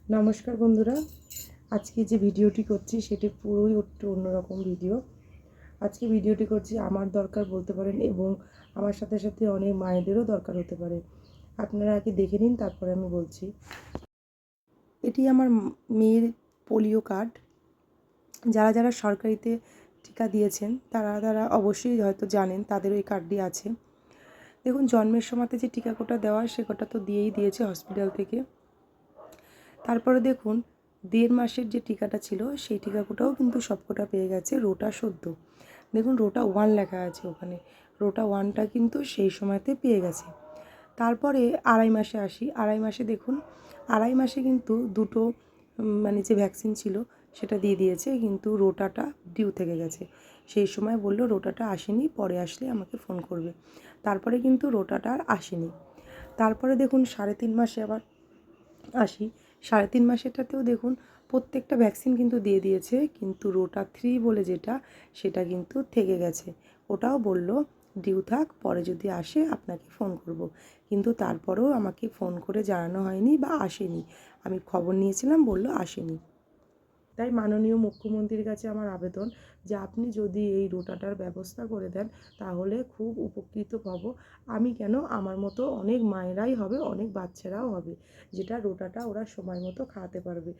নমস্কার বন্ধুরা, আজকে যে ভিডিওটি করছি সেটি পুরোই একটু অন্যরকম ভিডিও। আজকে ভিডিওটি করছি আমার দরকার বলতে পারেন, এবং আমার সাথে সাথে অনেক মায়েদেরও দরকার হতে পারে। আপনারা আগে দেখে নিন, তারপরে আমি বলছি। এটি আমার মেয়ের পোলিও কার্ড। যারা যারা সরকারিতে টিকা দিয়েছেন তারা অবশ্যই হয়তো জানেন, তাদেরও এই কার্ডটি আছে। দেখুন, জন্মের সময়তে যে টিকা কোটা দেওয়া সে কোটা তো দিয়েছে হসপিটাল থেকে। তারপরে দেখুন, 1.5 মাসের যে টিকাটা ছিল সেই টিকাটাও কিন্তু সবকটা পেয়ে গেছে। রোটা 14, দেখুন রোটা 1 লেখা আছে ওখানে। রোটা 1টা কিন্তু সেই সময়তে পেয়ে গেছে। তারপরে 2.5 মাসে আসি। 2.5 মাসে দেখুন, 2.5 মাসে কিন্তু দুটো মানে যে ভ্যাকসিন ছিল সেটা দিয়ে দিয়েছে, কিন্তু রোটাটা ডিউ থেকে গেছে। সেই সময় বলল রোটাটা আসেনি, পরে আসলে আমাকে ফোন করবে। তারপরে কিন্তু রোটাটা আর আসেনি। তারপরে দেখুন 3.5 মাসে আবার আসি। 3.5 মাসেরটাতেও দেখুন প্রত্যেকটা ভ্যাকসিন কিন্তু দিয়ে দিয়েছে, কিন্তু রোটা 3 বলে যেটা, সেটা কিন্তু থেকে গেছে। ওটাও বলল ডিউ থাক, পরে যদি আসে আপনাকে ফোন করব। কিন্তু তারপরেও আমাকে ফোন করে জানানো হয়নি বা আসেনি। আমি খবর নিয়েছিলাম, বলল আসেনি। তাই মাননীয় মুখ্যমন্ত্রীর কাছে আমার আবেদন যে আপনি যদি এই রোটাটার ব্যবস্থা করে দেন তাহলে খুব উপকৃত হব। আমি কেন, আমার মতো অনেক মায়েরাই হবে, অনেক বাচ্চারাও হবে, যেটা রোটাটা ওরা সময় মতো খাওয়াতে পারবে।